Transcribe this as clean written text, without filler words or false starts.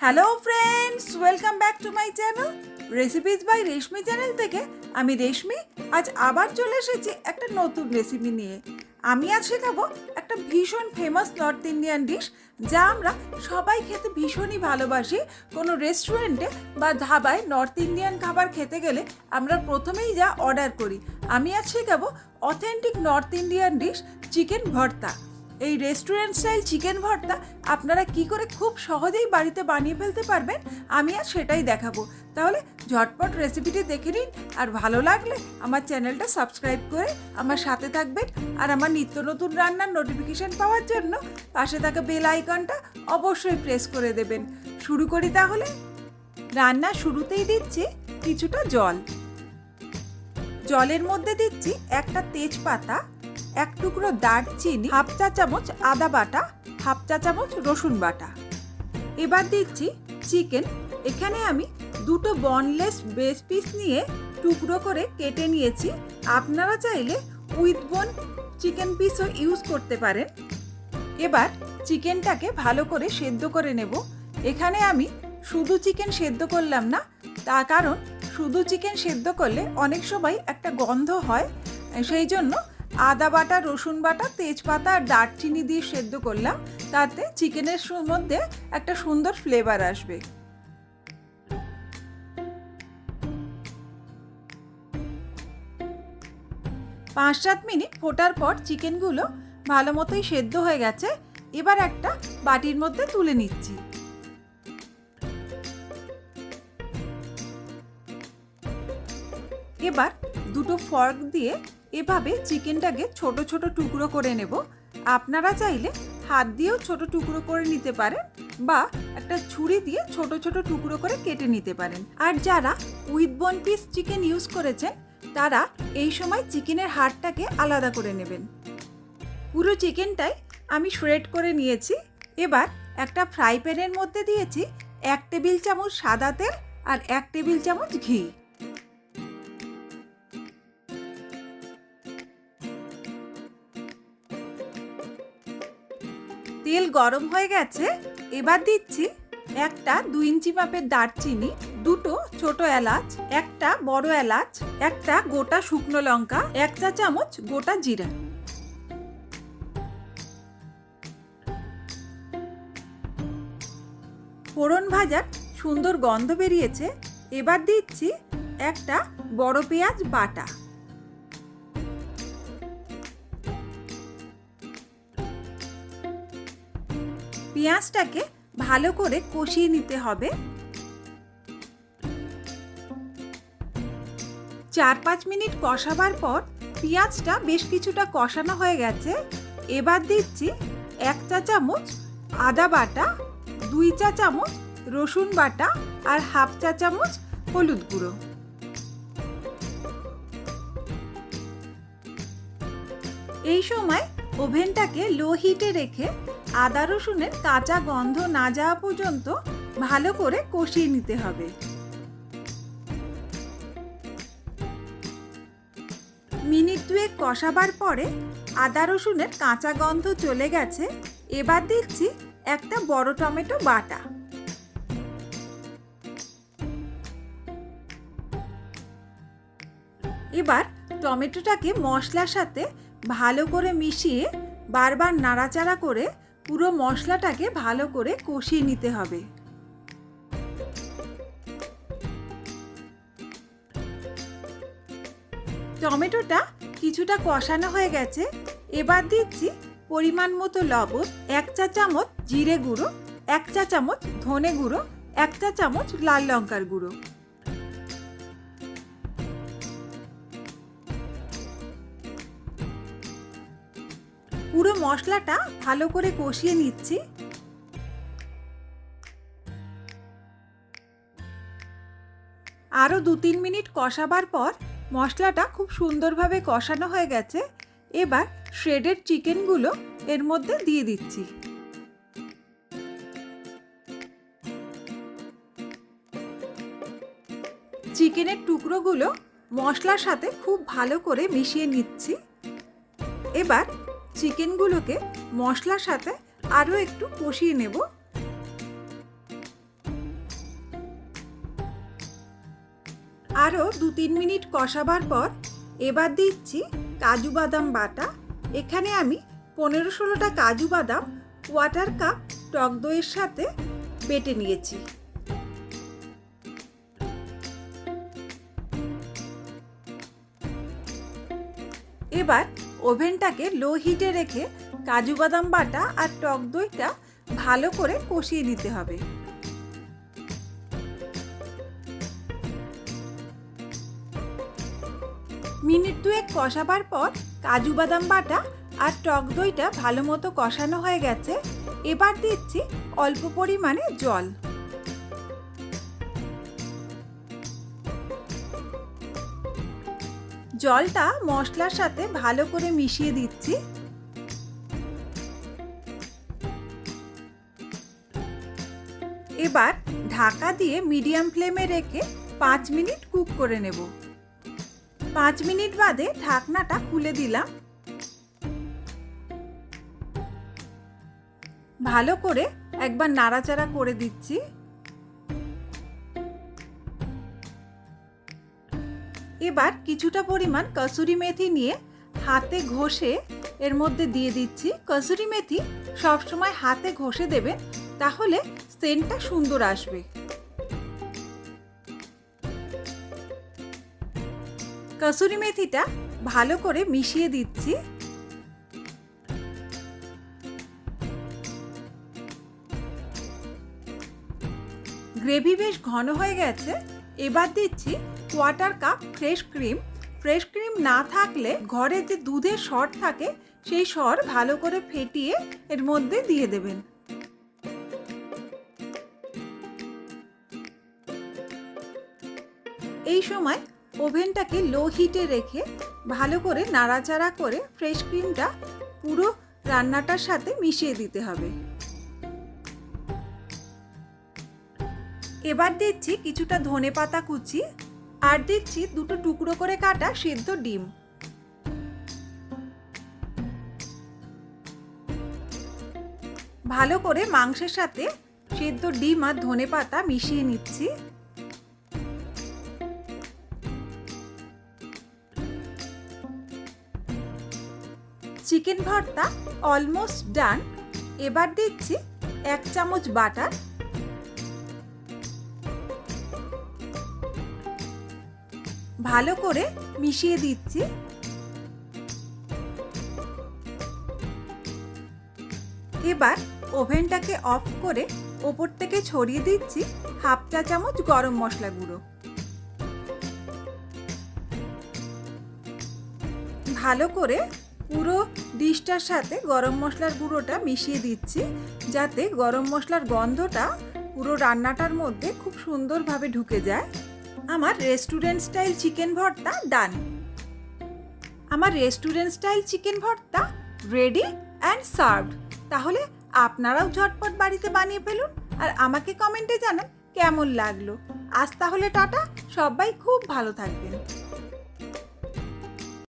Hello friends, welcome back to my channel recipes by Reshmi channel থেকে। আমি রেশমি আজ আবার চলে এসেছি একটা নতুন রেসিপি নিয়ে। আমি আজ শেখাবো একটা ভীষণ ফেমাস নর্থ ইন্ডিয়ান ডিশ, যা আমরা সবাই খেতে ভীষণই ভালোবাসি। কোনো রেস্টুরেন্টে বা ধাবায় নর্থ ইন্ডিয়ান খাবার খেতে গেলে আমরা প্রথমেই যা অর্ডার করি। আমি আজ শেখাবো authentic north Indian dish chicken ভর্তা। এই রেস্টুরেন্ট স্টাইল চিকেন ভর্তা আপনারা কি করে খুব সহজেই বাড়িতে বানিয়ে ফেলতে পারবেন, আমি আজ সেটাই দেখাবো। তাহলে ঝটপট রেসিপিটি দেখে নিন, আর ভালো লাগলে আমার চ্যানেলটা সাবস্ক্রাইব করে আমার সাথে থাকবেন। আর আমার নিত্য নতুন রান্নার নোটিফিকেশন পাওয়ার জন্য পাশে থাকা বেল আইকনটা অবশ্যই প্রেস করে দেবেন। শুরু করি তাহলে। রান্না শুরুতেই দিচ্ছি কিছুটা জল। জলের মধ্যে দিচ্ছি একটা তেজপাতা, এক টুকরো দারচিনি, হাফ চা চামচ আদা বাটা, হাফ চা চামচ রসুন বাটা। এবার দিচ্ছি চিকেন। এখানে আমি দুটো বনলেস ব্রেস্ট পিস নিয়ে টুকরো করে কেটে নিয়েছি। আপনারা চাইলে উইথ বোন চিকেন পিসও ইউজ করতে পারেন। এবার চিকেনটাকে ভালো করে সেদ্ধ করে নেব। এখানে আমি শুধু চিকেন সেদ্ধ করলাম না, তার কারণ শুধু চিকেন সেদ্ধ করলে অনেক সময় একটা গন্ধ হয়, সেই জন্য আদা বাটা, রসুন বাটা, তেজপাতা আর দারচিনি দিয়ে সেদ্ধ করলাম। তাতে চিকেনের মধ্যে একটা সুন্দর ফ্লেভার আসবে। পাঁচ সাত মিনিট ফোটার পর চিকেনগুলো ভালো মতোই সেদ্ধ হয়ে গেছে। এবার একটা বাটির মধ্যে তুলে নিচ্ছি। এবার দুটো ফর্ক দিয়ে এভাবে চিকেনটাকে ছোট ছোট টুকরো করে নেব। আপনারা চাইলে হাত দিয়েও ছোট টুকরো করে নিতে পারেন, বা একটা ছুরি দিয়ে ছোট ছোট টুকরো করে কেটে নিতে পারেন। আর যারা উইথ বোন পিস চিকেন ইউজ করেছেন, তারা এই সময় চিকেনের হাড়টাকে আলাদা করে নেবেন। পুরো চিকেনটাই আমি শ্রেড করে নিয়েছি। এবার একটা ফ্রাই প্যানের মধ্যে দিয়েছি 1 টেবিল চামচ সাদা তেল আর 1 টেবিল চামচ ঘি। তেল গরম হয়ে গেছে। এবার দিচ্ছি একটা 2 ইঞ্চি মাপের দারচিনি, দুটো ছোট এলাচ, একটা বড় এলাচ, একটা গোটা শুকনো লঙ্কা, 1 চা চামচ গোটা জিরা। ফোড়ন ভাজার সুন্দর গন্ধ বেরিয়েছে। এবার দিচ্ছি একটা বড় পেঁয়াজ বাটা। পেঁয়াজটাকে ভালো করে কষিয়ে নিতে হবে। 4-5 মিনিট কষাবার পর পেঁয়াজটা বেশ কিছুটা কষানো হয়ে গেছে। এবার দিচ্ছি 1 চা চামচ আদা বাটা, 2 চা চামচ রসুন বাটা আর হাফ চা চামচ হলুদ গুঁড়ো। এই সময় ওভেনটাকে লো হিটে রেখে আদা রসুনের কাঁচা গন্ধ না যাওয়া পর্যন্ত ভালো করে কষিয়ে নিতে হবে। মিনিট 2 কষাবার পরে আদা রসুনের কাঁচা গন্ধ চলে গেছে। এবার দিচ্ছি একটা বড় টমেটো বাটা। এবার টমেটোটাকে মশলার সাথে ভালো করে মিশিয়ে বারবার নাড়াচাড়া করে পুরো মশলাটাকে ভালো করে কষিয়ে নিতে হবে। টমেটোটা কিছুটা কষানো হয়ে গেছে। এবার দিচ্ছি পরিমাণ মতো লবণ, 1 চা চামচ জিরে গুঁড়ো, 1 চা চামচ ধনে গুঁড়ো, 1 চা চামচ লাল লঙ্কার গুঁড়ো। পুরো মশলাটা ভালো করে কষিয়ে নিচ্ছি। আরও 2-3 মিনিট কষাবার পর মশলাটা খুব সুন্দরভাবে কষানো হয়ে গেছে। এবার শ্রেডেড চিকেনগুলো এর মধ্যে দিয়ে দিচ্ছি। চিকেনের টুকরোগুলো মশলার সাথে খুব ভালো করে মিশিয়ে নিচ্ছি। এবার চিকেনগুলোকে মশলার সাথে আরও একটু কষিয়ে নেব। আরও 2-3 মিনিট কষাবার পর এবার দিচ্ছি কাজু বাদাম বাটা। এখানে আমি 15-16টা কাজু বাদাম কোয়ার্টার কাপ টক দইয়ের সাথে বেটে নিয়েছি। এবার ওভেনটাকে লো হিটে রেখে কাজু বাদাম বাটা আর টক দইটা ভালো করে কষিয়ে নিতে হবে। মিনিট 2 কষাবার পর কাজু বাদাম বাটা আর টক দইটা ভালো মতো কষানো হয়ে গেছে। এবার দিচ্ছি অল্প পরিমাণে জল। জলটা মশলার সাথে ভালো করে মিশিয়ে দিচ্ছি। এবার ঢাকা দিয়ে মিডিয়াম ফ্লেমে রেখে 5 মিনিট কুক করে নেব। 5 মিনিট বাদে ঢাকনাটা খুলে দিলাম। ভালো করে একবার নাড়াচাড়া করে দিচ্ছি। এবার কিছুটা পরিমাণ কসুরি মেথি নিয়ে হাতে ঘষে এর মধ্যে দিয়ে দিচ্ছি। কসুরি মেথি সবসময় হাতে ঘষে দেবেন, তাহলে সেন্টটা সুন্দর আসবে। কসুরি মেথিটা ভালো করে মিশিয়ে দিচ্ছি। গ্রেভি বেশ ঘন হয়ে গেছে। এবার দিচ্ছি quarter cup fresh cream. Fresh cream না থাকলে ঘরে যে দুধের সর থাকে সেই সর ভালো করে ফেটিয়ে এর মধ্যে দিয়ে দেবেন। এই সময় ওভেনটাকে লো হিটে রেখে ভালো করে নাড়াচাড়া করে ফ্রেশ ক্রিমটা পুরো রান্নাটার সাথে মিশিয়ে দিতে হবে। এবার দিচ্ছি কিছুটা ধনেপাতা কুচি আর দিচ্ছি 2টো টুকরো করে কাটা সেদ্ধ ডিম। ভালো করে মাংসের সাথে সেদ্ধ ডিম আর ধনেপাতা মিশিয়ে নিচ্ছি। চিকেন ভর্তা অলমোস্ট ডান। এবার দিচ্ছি 1 চামচ বাটার। ভালো করে মিশিয়ে দিচ্ছি। এবার ওভেনটাকে অফ করে ওপর থেকে ছড়িয়ে দিচ্ছি 1/2 চা চামচ গরম মশলা গুঁড়ো। ভালো করে পুরো ডিশটার সাথে গরম মশলার গুঁড়োটা মিশিয়ে দিচ্ছি, যাতে গরম মশলার গন্ধটা পুরো রান্নাটার মধ্যে খুব সুন্দরভাবে ঢুকে যায়। আমার রেস্টুরেন্ট স্টাইল চিকেন ভর্তা ডান। আমার রেস্টুরেন্ট স্টাইল চিকেন ভর্তা রেডি অ্যান্ড সার্ভড। তাহলে আপনারাও ঝটপট বাড়িতে বানিয়ে ফেলুন আর আমাকে কমেন্টে জানান কেমন লাগলো। আজ তাহলে টাটা, সবাই খুব ভালো থাকবেন।